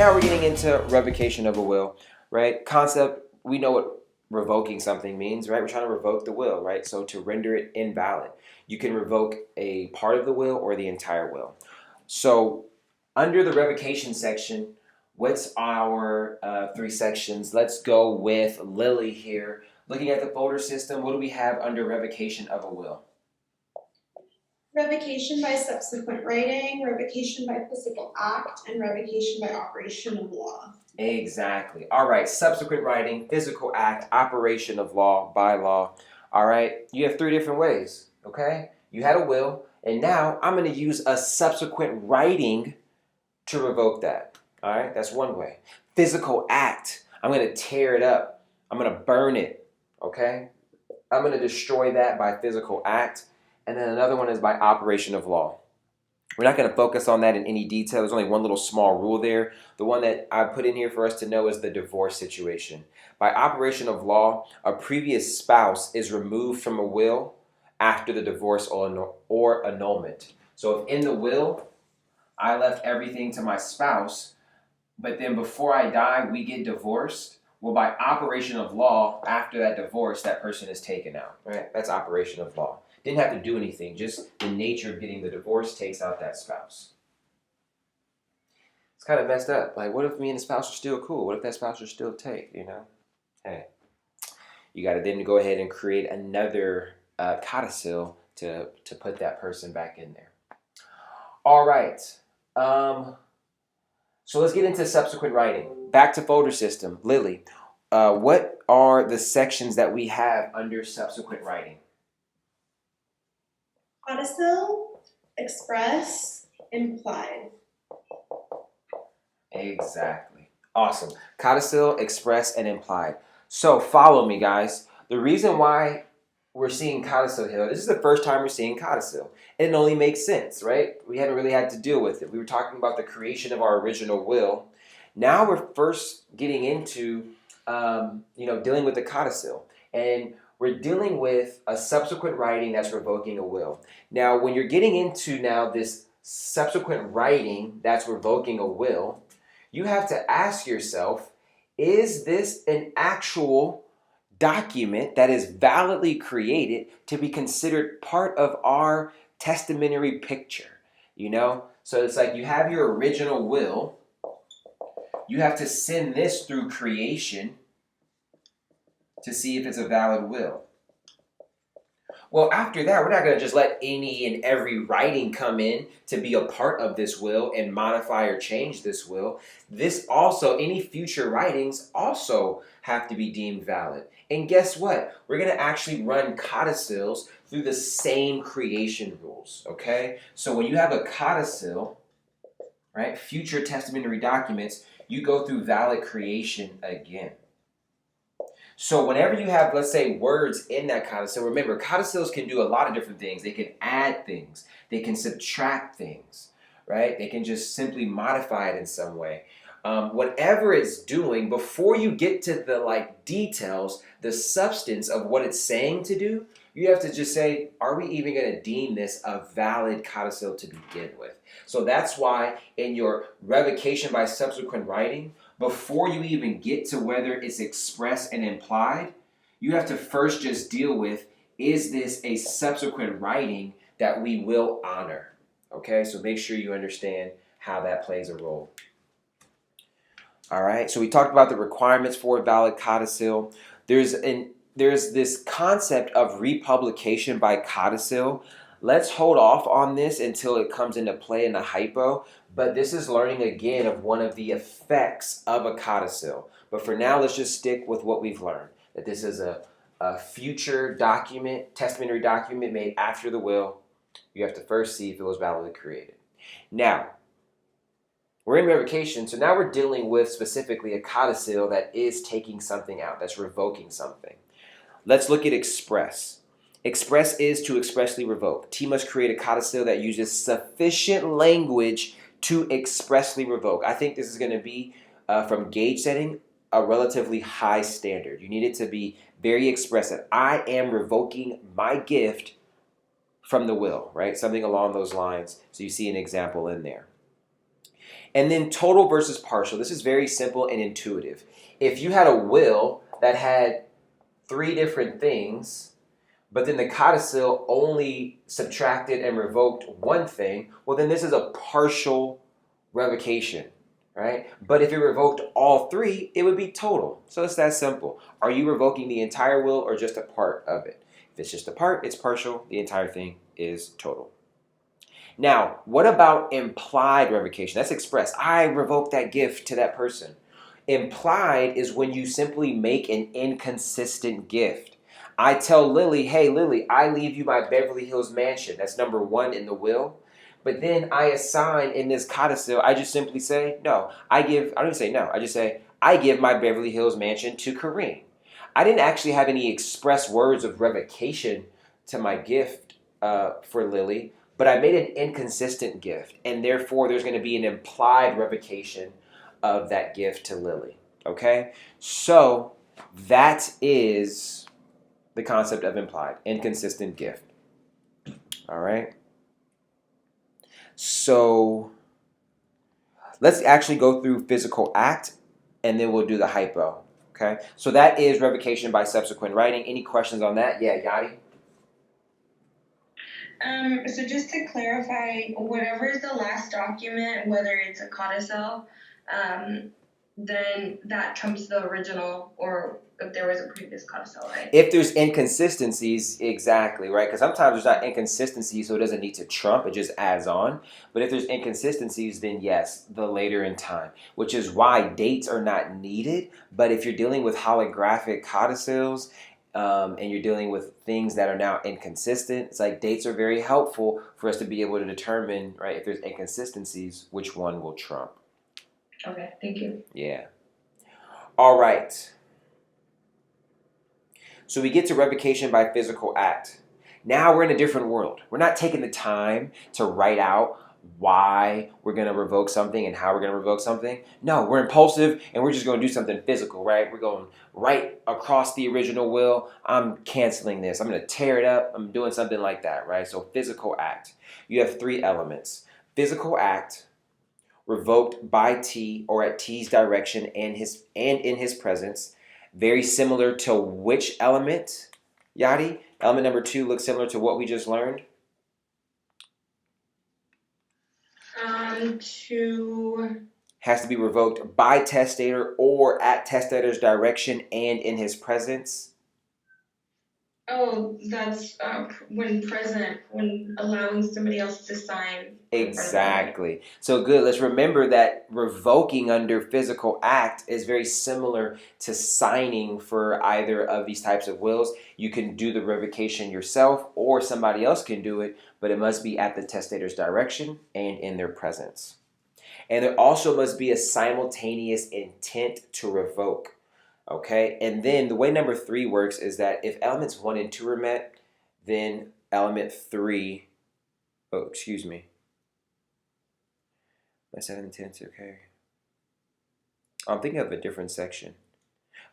Now we're getting into revocation of a will, right? Concept, we know what revoking something means, right? We're trying to revoke the will, right? So to render it invalid. You can revoke a part of the will or the entire will. So under the revocation section, what's our three sections? Let's go with Lily here. Looking at the folder system, what do we have under revocation of a will? Revocation by subsequent writing, revocation by physical act, and revocation by operation of law. Exactly. All right. Subsequent writing, physical act, operation of law, by law. All right. You have three different ways. Okay. You had a will, and now I'm going to use a subsequent writing to revoke that. All right. That's one way. Physical act. I'm going to tear it up. I'm going to burn it. Okay. I'm going to destroy that by physical act. And then another one is by operation of law. We're not going to focus on that in any detail. There's only one little small rule there. The one that I put in here for us to know is the divorce situation. By operation of law, a previous spouse is removed from a will after the divorce or annulment. So if in the will, I left everything to my spouse, but then before I die, we get divorced, well, by operation of law, after that divorce, that person is taken out, right? That's operation of law. Didn't have to do anything. Just the nature of getting the divorce takes out that spouse. It's kind of messed up. Like, what if me and the spouse are still cool? What if that spouse are still take, Hey, you got to then go ahead and create another codicil to put that person back in there. All right. So let's get into subsequent writing. Back to folder system. Lily, what are the sections that we have under subsequent writing? Codicil, express, implied. Exactly. Awesome. Codicil, express, and implied. So follow me, guys. The reason why we're seeing codicil here, this is the first time we're seeing codicil. And it only makes sense, right? We haven't really had to deal with it. We were talking about the creation of our original will. Now we're first getting into, dealing with the codicil. And we're dealing with a subsequent writing that's revoking a will. Now, when you're getting into now this subsequent writing that's revoking a will, you have to ask yourself, is this an actual document that is validly created to be considered part of our testamentary picture? So it's like you have your original will. You have to send this through creation to see if it's a valid will. Well, after that, we're not going to just let any and every writing come in to be a part of this will and modify or change this will. Any future writings also have to be deemed valid. And guess what? We're going to actually run codicils through the same creation rules, okay? So when you have a codicil, right, future testamentary documents, you go through valid creation again. So whenever you have, let's say, words in that codicil, remember, codicils can do a lot of different things. They can add things. They can subtract things, right? They can just simply modify it in some way. Whatever it's doing, before you get to the details, the substance of what it's saying to do, you have to just say, are we even going to deem this a valid codicil to begin with? So that's why in your revocation by subsequent writing, before you even get to whether it's expressed and implied, you have to first just deal with, is this a subsequent writing that we will honor? Okay, so make sure you understand how that plays a role. All right, so we talked about the requirements for a valid codicil. There's this concept of republication by codicil. Let's hold off on this until it comes into play in the hypo, but this is learning again of one of the effects of a codicil. But for now, let's just stick with what we've learned, that this is a future document, testamentary document made after the will. You have to first see if it was validly created. Now, we're in revocation, so now we're dealing with specifically a codicil that is taking something out, that's revoking something. Let's look at express. Express is to expressly revoke. T must create a codicil that uses sufficient language to expressly revoke. I think this is going to be, from gauge setting, a relatively high standard. You need it to be very expressive. I am revoking my gift from the will, right? Something along those lines. So you see an example in there. And then total versus partial. This is very simple and intuitive. If you had a will that had three different things, but then the codicil only subtracted and revoked one thing, well, then this is a partial revocation, right? But if it revoked all three, it would be total. So it's that simple. Are you revoking the entire will or just a part of it? If it's just a part, it's partial. The entire thing is total. Now, what about implied revocation? That's express. I revoke that gift to that person. Implied is when you simply make an inconsistent gift. I tell Lily, hey, Lily, I leave you my Beverly Hills mansion. That's number one in the will. But then I assign in this codicil, I just simply say, no, I don't even say no. I just say, I give my Beverly Hills mansion to Kareem. I didn't actually have any express words of revocation to my gift for Lily, but I made an inconsistent gift, and therefore there's going to be an implied revocation of that gift to Lily. Okay? So that is the concept of implied, inconsistent gift. All right? So let's actually go through physical act, and then we'll do the hypo. Okay? So that is revocation by subsequent writing. Any questions on that? Yeah, Yadi? So just to clarify, whatever is the last document, whether it's a codicil, then that trumps the original, or if there was a previous codicil, right? If there's inconsistencies, exactly, right? Because sometimes there's not inconsistencies, so it doesn't need to trump, it just adds on. But if there's inconsistencies, then yes, the later in time, which is why dates are not needed. But if you're dealing with holographic codicils, and you're dealing with things that are now inconsistent, it's like dates are very helpful for us to be able to determine, right, if there's inconsistencies, which one will trump. Okay, thank you. Yeah. All right. So we get to revocation by physical act. Now we're in a different world. We're not taking the time to write out why we're going to revoke something and how we're going to revoke something. No, we're impulsive and we're just going to do something physical, right? We're going right across the original will. I'm canceling this. I'm going to tear it up. I'm doing something like that, right? So physical act. You have three elements. Physical act, revoked by T or at T's direction and in his presence. Very similar to which element, Yadi? Element number 2 looks similar to what we just learned. Has to be revoked by testator or at testator's direction and in his presence. Oh, that's when present, when allowing somebody else to sign. Exactly. So good. Let's remember that revoking under physical act is very similar to signing for either of these types of wills. You can do the revocation yourself or somebody else can do it, but it must be at the testator's direction and in their presence. And there also must be a simultaneous intent to revoke. Okay? And then the way number 3 works is that if elements 1 and 2 are met, then element 3, my 7 intents, okay. I'm thinking of a different section.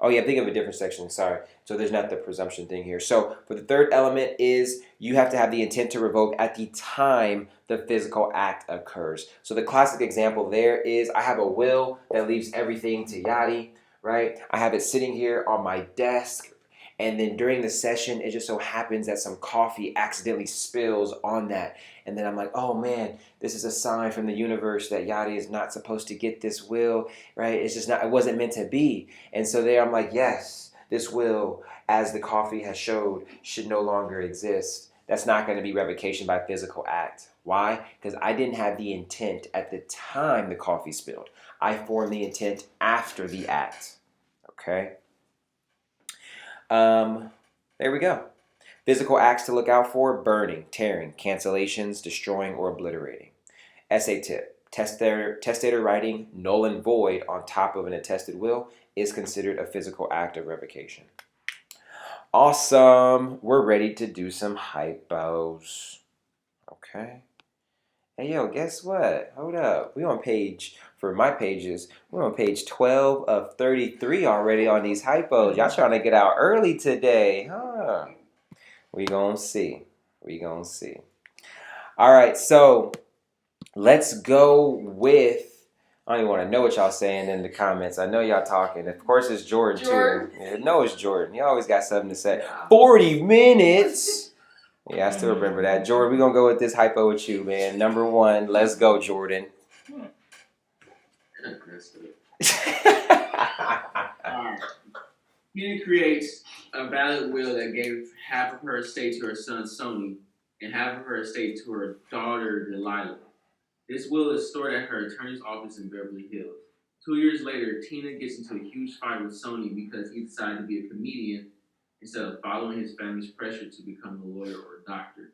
Oh yeah, I'm thinking of a different section, sorry. So there's not the presumption thing here. So for the third element is you have to have the intent to revoke at the time the physical act occurs. So the classic example there is I have a will that leaves everything to Yadi, right? I have it sitting here on my desk. And then during the session, it just so happens that some coffee accidentally spills on that. And then I'm like, oh man, this is a sign from the universe that Yadi is not supposed to get this will, right? It's just not, it wasn't meant to be. And so there I'm like, yes, this will, as the coffee has showed, should no longer exist. That's not going to be revocation by physical act. Why? Because I didn't have the intent at the time the coffee spilled. I formed the intent after the act. Okay? There we go. Physical acts to look out for: burning, tearing, cancellations, destroying, or obliterating. Essay tip: testator writing null and void on top of an attested will is considered a physical act of revocation. Awesome. We're ready to do some hypos. Okay. Hey, yo, guess what? Hold up. We're on page 12 of 33 already on these hypos. Y'all trying to get out early today, huh? We gonna see. All right, so let's go with I don't even want to know what y'all saying in the comments. I know y'all talking. Of course, it's Jordan, too. Yeah, no, it's Jordan. He always got something to say. 40 minutes. Yeah, I still remember that. Jordan, we're going to go with this hypo with you, man. Number 1. Let's go, Jordan. Alright. Tina creates a valid will that gave half of her estate to her son Sony and half of her estate to her daughter Delilah. This will is stored at her attorney's office in Beverly Hills. 2 years later, Tina gets into a huge fight with Sony because he decided to be a comedian instead of following his family's pressure to become a lawyer or a doctor.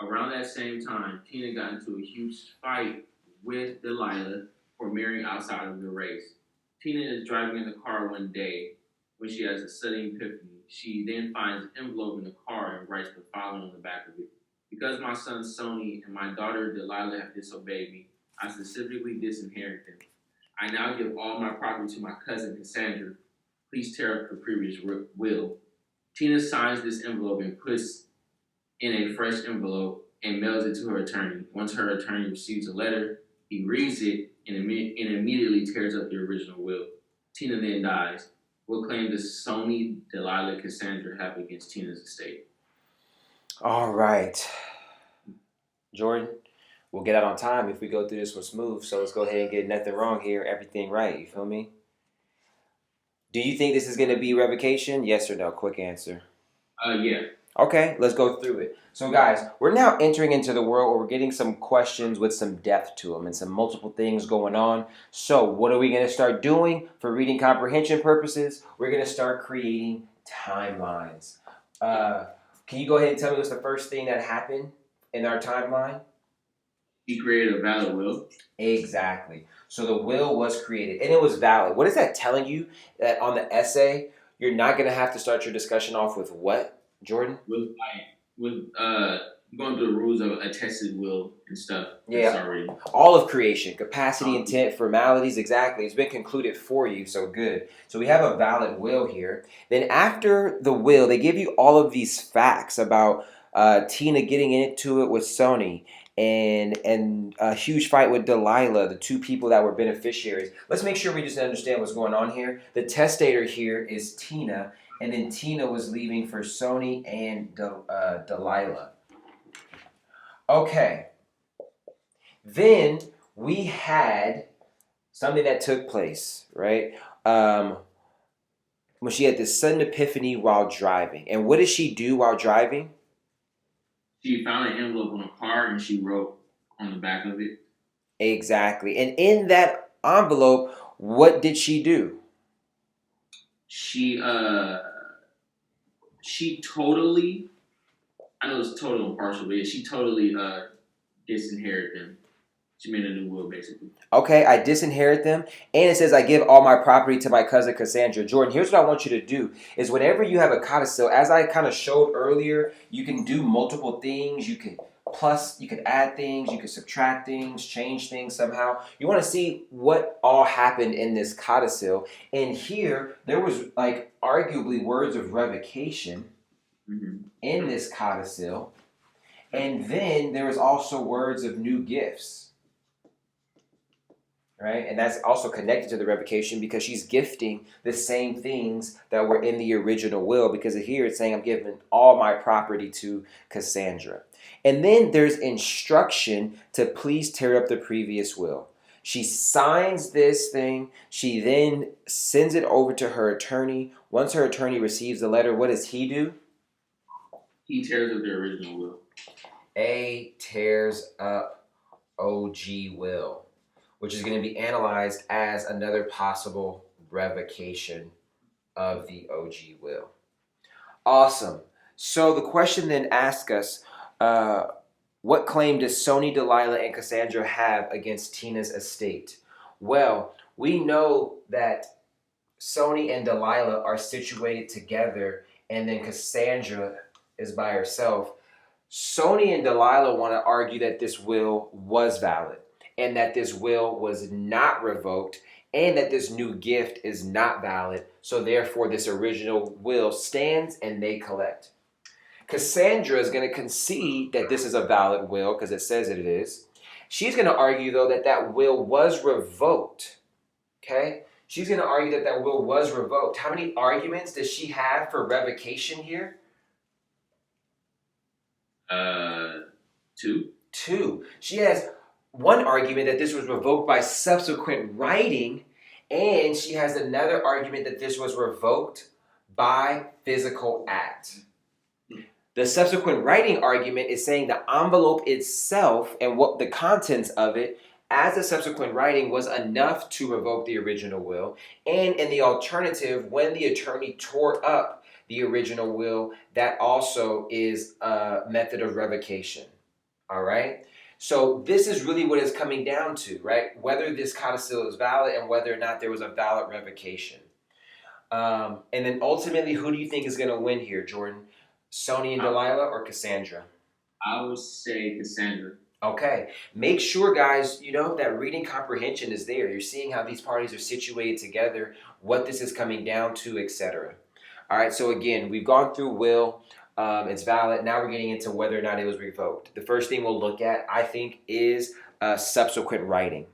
Around that same time, Tina got into a huge fight with Delilah for marrying outside of the race. Tina is driving in the car one day when she has a sudden epiphany. She then finds an envelope in the car and writes the following on the back of it. Because my son Sony and my daughter Delilah have disobeyed me, I specifically disinherit them. I now give all my property to my cousin Cassandra. Please tear up the previous will. Tina signs this envelope and puts in a fresh envelope and mails it to her attorney. Once her attorney receives a letter, he reads it and immediately tears up the original will. Tina then dies. What claim does Sony, Delilah, Cassandra have against Tina's estate? All right. Jordan, we'll get out on time if we go through this one smooth. So let's go ahead and get nothing wrong here, everything right. You feel me? Do you think this is going to be revocation? Yes or no? Quick answer. Yeah. Okay, let's go through it. So guys, we're now entering into the world where we're getting some questions with some depth to them and some multiple things going on. So what are we going to start doing for reading comprehension purposes? We're going to start creating timelines. Can you go ahead and tell me what's the first thing that happened in our timeline? He created a valid will. Exactly. So the will was created and it was valid. What is that telling you? That on the essay, you're not going to have to start your discussion off with what? Jordan? With going through the rules of a tested will and stuff. Yeah. All of creation, capacity, intent, formalities, exactly. It's been concluded for you, so good. So we have a valid will here. Then after the will, they give you all of these facts about Tina getting into it with Sony and a huge fight with Delilah, the two people that were beneficiaries. Let's make sure we just understand what's going on here. The testator here is Tina, and then Tina was leaving for Sony and Delilah. Okay. Then we had something that took place, right? When she had this sudden epiphany while driving. And what did she do while driving? She found an envelope on a car and she wrote on the back of it. Exactly. And in that envelope, what did she do? She totally, I know it's total and partial, but she totally disinherited them. She made a new will, basically. Okay, I disinherit them. And it says I give all my property to my cousin Cassandra. Jordan, here's what I want you to do. Is whenever you have a codicil, as I kind of showed earlier, you can do multiple things. You can plus, you could add things, you could subtract things, change things somehow. You want to see what all happened in this codicil. And here, there was like arguably words of revocation in this codicil. And then there was also words of new gifts. Right? And that's also connected to the revocation because she's gifting the same things that were in the original will, because here it's saying I'm giving all my property to Cassandra. And then there's instruction to please tear up the previous will. She signs this thing. She then sends it over to her attorney. Once her attorney receives the letter, what does he do? He tears up the original will. A tears up OG will, which is going to be analyzed as another possible revocation of the OG will. Awesome. So the question then asks us, what claim does Sony, Delilah, and Cassandra have against Tina's estate? Well, we know that Sony and Delilah are situated together, and then Cassandra is by herself. Sony and Delilah want to argue that this will was valid, and that this will was not revoked, and that this new gift is not valid, so therefore this original will stands and they collect. Cassandra is going to concede that this is a valid will because it says it is, She's going to argue, though, that that will was revoked. Okay? She's going to argue that that will was revoked. How many arguments does she have for revocation here? 2. 2. She has one argument that this was revoked by subsequent writing, and she has another argument that this was revoked by physical act. The subsequent writing argument is saying the envelope itself and what the contents of it as a subsequent writing was enough to revoke the original will. And in the alternative, when the attorney tore up the original will, that also is a method of revocation. All right? So this is really what it's coming down to, right? Whether this codicil is valid and whether or not there was a valid revocation. And then ultimately, who do you think is going to win here, Jordan? Sony and Delilah or Cassandra? I would say Cassandra. Okay. Make sure, guys, that reading comprehension is there. You're seeing how these parties are situated together, what this is coming down to, etc. All right. So again, we've gone through will. It's valid. Now we're getting into whether or not it was revoked. The first thing we'll look at, I think, is subsequent writing.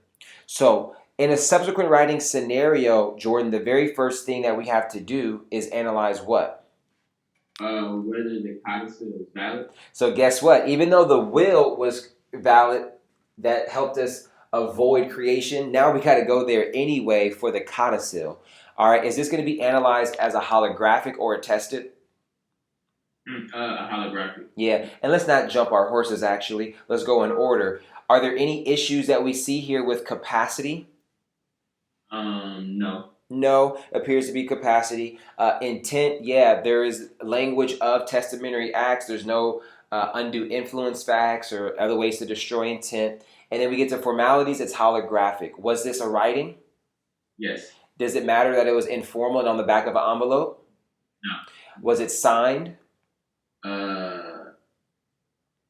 So in a subsequent writing scenario, Jordan, the very first thing that we have to do is analyze what? Whether the codicil is valid. So guess what? Even though the will was valid, that helped us avoid creation, now we got to go there anyway for the codicil. All right, is this going to be analyzed as a holographic or attested? A holographic. Yeah, and let's not jump our horses, actually. Let's go in order. Are there any issues that we see here with capacity? No. No, appears to be capacity. Intent, yeah, there is language of testamentary acts. There's no undue influence facts or other ways to destroy intent. And then we get to formalities. It's holographic. Was this a writing? Yes. Does it matter that it was informal and on the back of an envelope? No. Was it signed?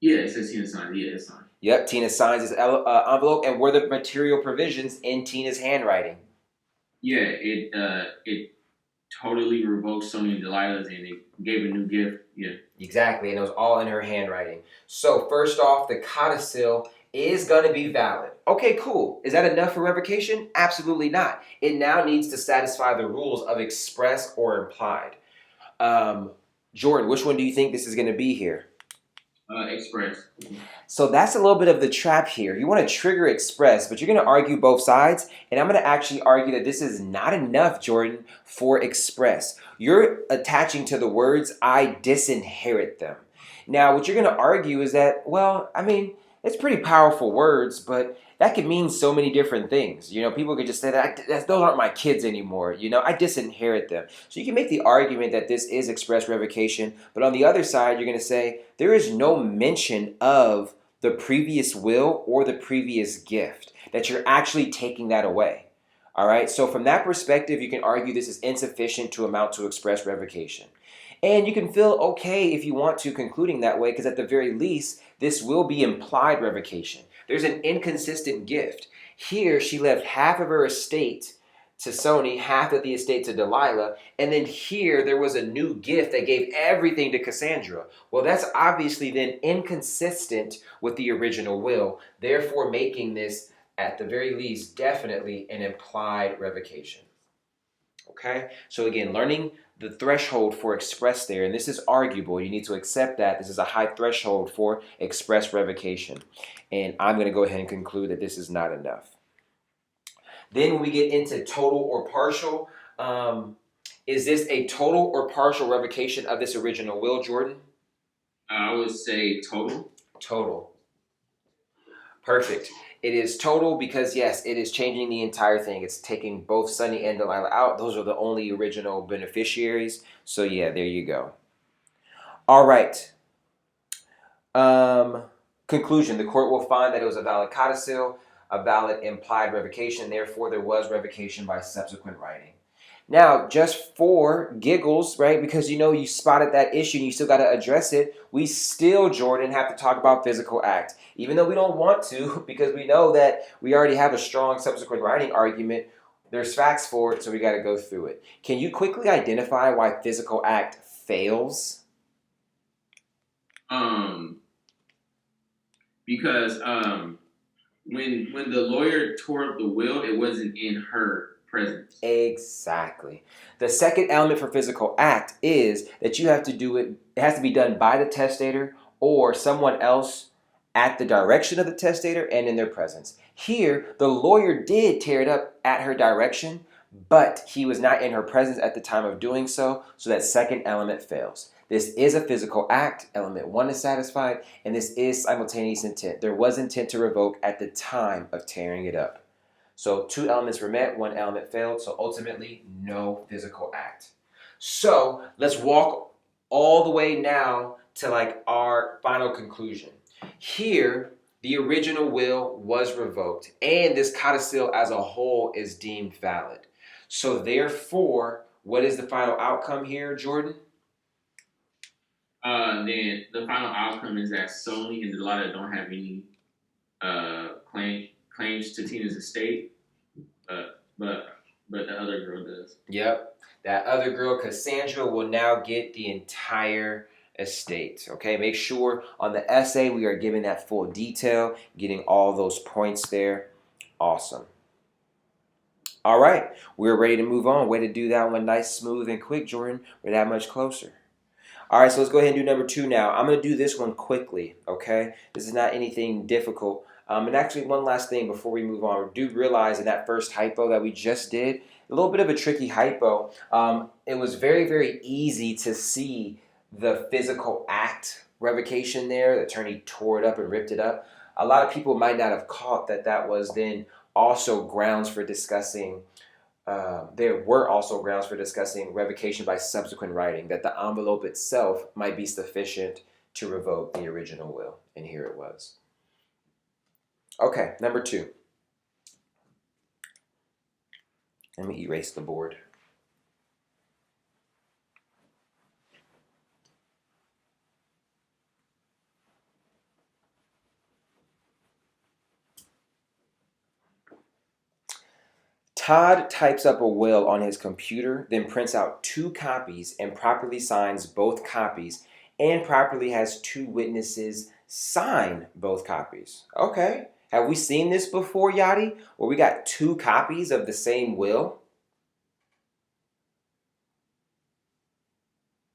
Yeah, it says Tina signed. Yeah, it's signed. Yep, Tina signs this envelope. And were the material provisions in Tina's handwriting? Yeah, it totally revoked Sony and Delilah's, and it gave a new gift. Yeah. Exactly, and it was all in her handwriting. So first off, the codicil is going to be valid. Okay, cool. Is that enough for revocation? Absolutely not. It now needs to satisfy the rules of express or implied. Jordan, which one do you think this is going to be here? Express. So that's a little bit of the trap here. You want to trigger express, but you're going to argue both sides. And I'm going to actually argue that this is not enough, Jordan, for express. You're attaching to the words, I disinherit them. Now, what you're going to argue is that, well, I mean, it's pretty powerful words, but that could mean so many different things. People could just say that those aren't my kids anymore. I disinherit them. So you can make the argument that this is express revocation, but on the other side, you're going to say there is no mention of the previous will or the previous gift, that you're actually taking that away. All right. So from that perspective, you can argue this is insufficient to amount to express revocation. And you can feel okay if you want to concluding that way, because at the very least, this will be implied revocation. There's an inconsistent gift. Here, she left half of her estate to Sony, half of the estate to Delilah, and then here there was a new gift that gave everything to Cassandra. Well, that's obviously then inconsistent with the original will, therefore making this, at the very least, definitely an implied revocation. Okay? So again, learning the threshold for express there, and this is arguable. You need to accept that this is a high threshold for express revocation. And I'm going to go ahead and conclude that this is not enough. Then when we get into total or partial, is this a total or partial revocation of this original will, Jordan? I would say total. Total. Perfect. It is total because, yes, it is changing the entire thing. It's taking both Sonny and Delilah out. Those are the only original beneficiaries. So, yeah, there you go. All right. Conclusion. The court will find that it was a valid codicil, a valid implied revocation. Therefore, there was revocation by subsequent writing. Now, just for giggles, right, because you spotted that issue and you still got to address it, we still, Jordan, have to talk about physical act. Even though we don't want to, because we know that we already have a strong subsequent writing argument, there's facts for it, so we got to go through it. Can you quickly identify why physical act fails? Because when the lawyer tore up the will, it wasn't in her presence. Exactly. The second element for physical act is that you have to do it. It has to be done by the testator or someone else at the direction of the testator and in their presence. Here, the lawyer did tear it up at her direction, but he was not in her presence at the time of doing so, so that second element fails. This is a physical act. Element 1 is satisfied, and this is simultaneous intent. There was intent to revoke at the time of tearing it up. So 2 elements were met, 1 element failed, so ultimately no physical act. So let's walk all the way now to like our final conclusion. Here, the original will was revoked, and this codicil as a whole is deemed valid. So therefore, what is the final outcome here, Jordan? Then the final outcome is that Sony and Delilah don't have any claims to Tina's estate, but the other girl does. Yep, that other girl, Cassandra, will now get the entire estate. Okay, make sure on the essay we are giving that full detail, getting all those points there. Awesome. All right, we're ready to move on. Way to do that one nice, smooth, and quick, Jordan. We're that much closer. All right, so let's go ahead and do number 2 now. I'm going to do this one quickly, okay? This is not anything difficult. And actually, one last thing before we move on. Do realize in that first hypo that we just did, a little bit of a tricky hypo. It was very, very easy to see the physical act revocation there. The attorney tore it up and ripped it up. A lot of people might not have caught that that was then also grounds for discussing there were also grounds for discussing revocation by subsequent writing, that the envelope itself might be sufficient to revoke the original will. And here it was. Okay, number 2. Let me erase the board. Todd types up a will on his computer, then prints out 2 copies and properly signs both copies, and properly has 2 witnesses sign both copies. Okay. Have we seen this before, Yachty? Where we got 2 copies of the same will?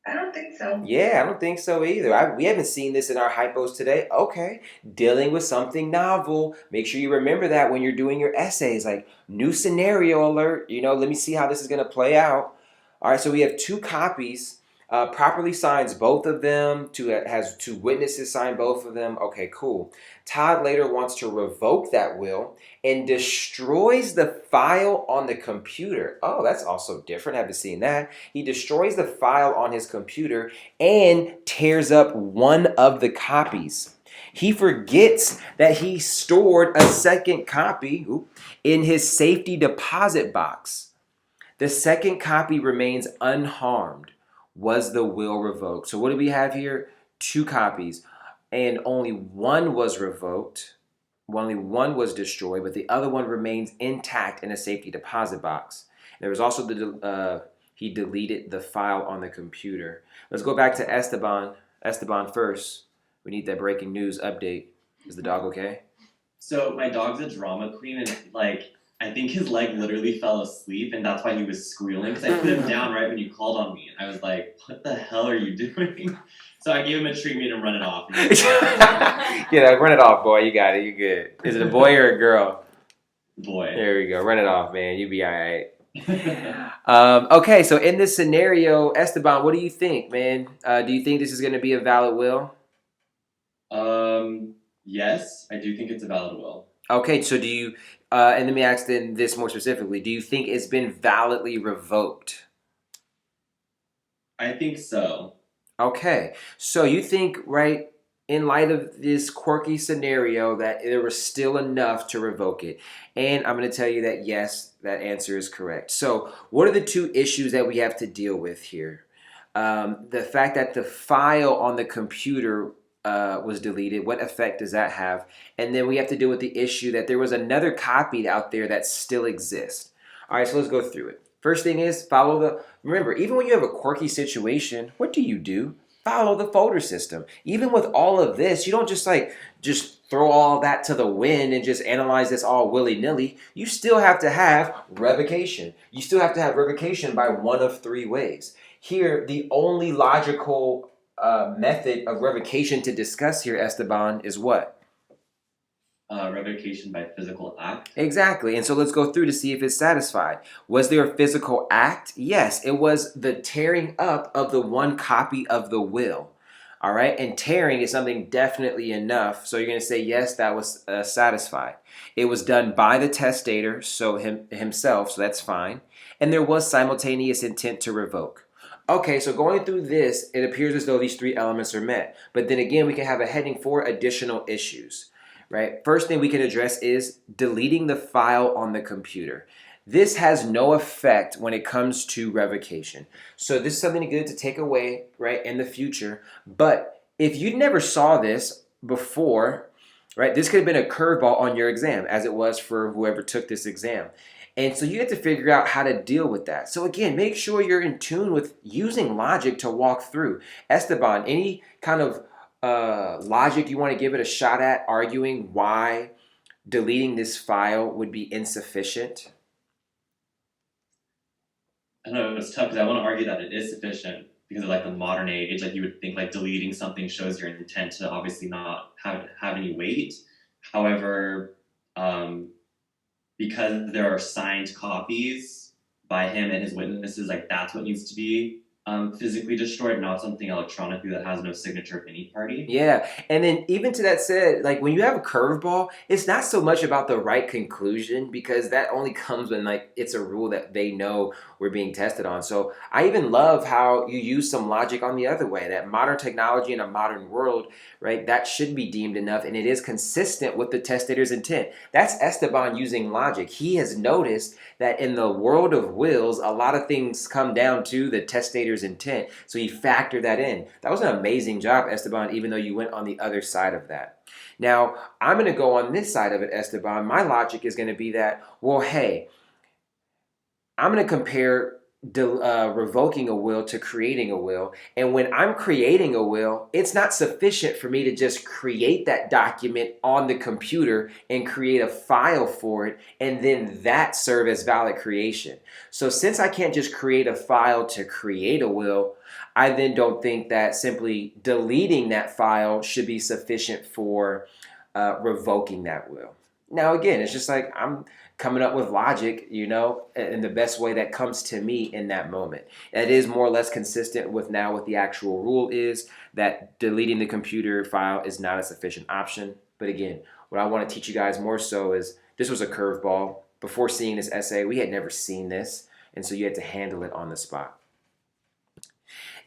I don't think so. Yeah, I don't think so either. We haven't seen this in our hypos today. Okay, dealing with something novel. Make sure you remember that when you're doing your essays. Like, new scenario alert. Let me see how this is going to play out. All right, so we have 2 copies. Properly signs both of them. Has 2 witnesses sign both of them. Okay, cool. Todd later wants to revoke that will and destroys the file on the computer. Oh, that's also different. I haven't seen that. He destroys the file on his computer and tears up one of the copies. He forgets that he stored a second copy in his safety deposit box. The second copy remains unharmed. Was the will revoked? So what do we have here? 2 copies, and only one was revoked. Only one was destroyed, but the other one remains intact in a safety deposit box. There was also he deleted the file on the computer. Let's go back to Esteban. Esteban first. We need that breaking news update. Is the dog okay? So my dog's a drama queen, and I think his leg literally fell asleep, and that's why he was squealing. Because I put him down right when you called on me, and I was like, "What the hell are you doing?" So I gave him a treatment and run it off. Run it off, boy. You got it. You good. Is it a boy or a girl? Boy. There we go. Run it off, man. You be all right. Okay, so in this scenario, Esteban, what do you think, man? Do you think this is going to be a valid will? Yes, I do think it's a valid will. Okay, so do you, and let me ask then this more specifically, do you think it's been validly revoked? I think so. Okay, so you think, right, in light of this quirky scenario, that there was still enough to revoke it. And I'm going to tell you that, yes, that answer is correct. So what are the 2 issues that we have to deal with here? The fact that the file on the computer was deleted. What effect does that have? And then we have to deal with the issue that there was another copy out there that still exists. All right, so let's go through it. First thing is remember, even when you have a quirky situation, what do? follow the folder system. Even with all of this, you don't just throw all that to the wind and just analyze this all willy-nilly. You still have to have revocation. You still have to have revocation by one of three ways. Here, the only logical method of revocation to discuss here, Esteban, is what? Revocation by physical act. Exactly. And so let's go through to see if it's satisfied. Was there a physical act? Yes, it was the tearing up of the one copy of the will. All right. And tearing is something definitely enough. So you're going to say, yes, that was satisfied. It was done by the testator, so himself. So that's fine. And there was simultaneous intent to revoke. Okay, so going through this, it appears as though these three elements are met. But then again, we can have a heading for additional issues. Right? First thing we can address is deleting the file on the computer. This has no effect when it comes to revocation. So this is something good to take away, right, in the future. But if you never saw this before, right, this could have been a curveball on your exam, as it was for whoever took this exam. And so you have to figure out how to deal with that. So again, make sure you're in tune with using logic to walk through. Esteban, any kind of logic you want to give it a shot at arguing why deleting this file would be insufficient? I don't know, it's tough because I want to argue that it is sufficient because of like the modern age. Like you would think like deleting something shows your intent to obviously not have any weight. However, because there are signed copies by him and his witnesses, like that's what needs to be physically destroyed, not something electronically that has no signature of any party. Yeah, and then even to that said, like when you have a curveball, it's not so much about the right conclusion because that only comes when like it's a rule that they know we're being tested on. So I even love how you use some logic on the other way, that modern technology in a modern world, right, that should be deemed enough and it is consistent with the testator's intent. That's Esteban using logic. He has noticed that in the world of wills, a lot of things come down to the testator's intent. So he factored that in. That was an amazing job, Esteban, even though you went on the other side of that. Now, I'm going to go on this side of it, Esteban. My logic is going to be that, well, hey, I'm going to compare revoking a will to creating a will. And when I'm creating a will, it's not sufficient for me to just create that document on the computer and create a file for it and then that serve as valid creation. So since I can't just create a file to create a will, I then don't think that simply deleting that file should be sufficient for revoking that will. Now, again, it's just like I'm coming up with logic, you know, in the best way that comes to me in that moment. And it is more or less consistent with now what the actual rule is, that deleting the computer file is not a sufficient option. But again, what I want to teach you guys more so is this was a curveball. Before seeing this essay, we had never seen this, and so you had to handle it on the spot.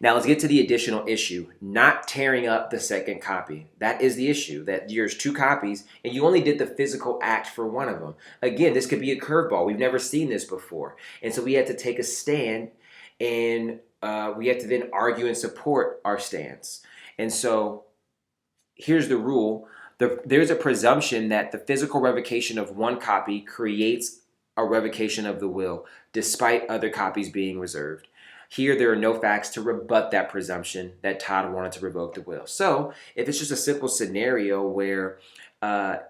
Now let's get to the additional issue, not tearing up the second copy. That is the issue, that there's two copies and you only did the physical act for one of them. Again, this could be a curveball. We've never seen this before. And so we had to take a stand and we had to then argue and support our stance. And so here's the rule. There's a presumption that the physical revocation of one copy creates a revocation of the will, despite other copies being reserved. Here, there are no facts to rebut that presumption that Todd wanted to revoke the will. So, if it's just a simple scenario where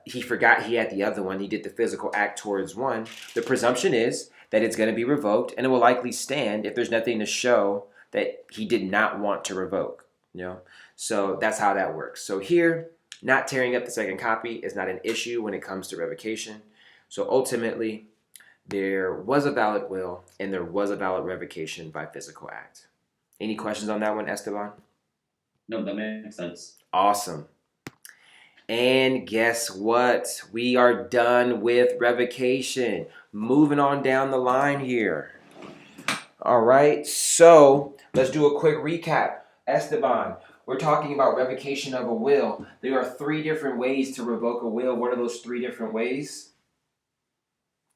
he forgot he had the other one, he did the physical act towards one, the presumption is that it's going to be revoked, and it will likely stand if there's nothing to show that he did not want to revoke. You know, so that's how that works. So here, not tearing up the second copy is not an issue when it comes to revocation. So ultimately, there was a valid will and there was a valid revocation by physical act. Any questions on that one, Esteban? No, that makes sense. Awesome. And guess what? We are done with revocation. Moving on down the line here. All right, so let's do a quick recap. Esteban, we're talking about revocation of a will. There are three different ways to revoke a will. What are those three different ways?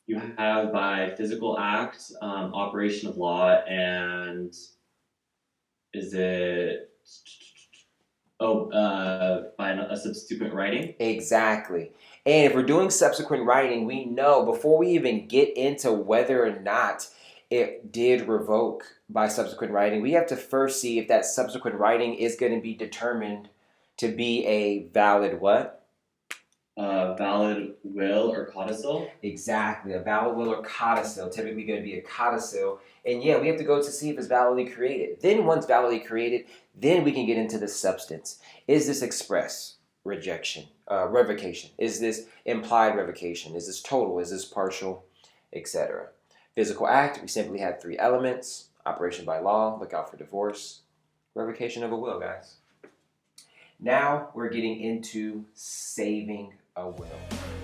You have by physical act, operation of law, and is it by a subsequent writing? Exactly. And if we're doing subsequent writing, we know before we even get into whether or not it did revoke by subsequent writing, we have to first see if that subsequent writing is going to be determined to be a valid what? Valid will or codicil. Exactly, a valid will or codicil, typically going to be a codicil. And yeah, we have to go to see if it's validly created. Then once validly created, then we can get into the substance. Is this express rejection, revocation? Is this implied revocation? Is this total? Is this partial, etc.? Physical act, we simply had 3 elements. Operation by law, look out for divorce. Revocation of a will, guys. Now we're getting into saving a will.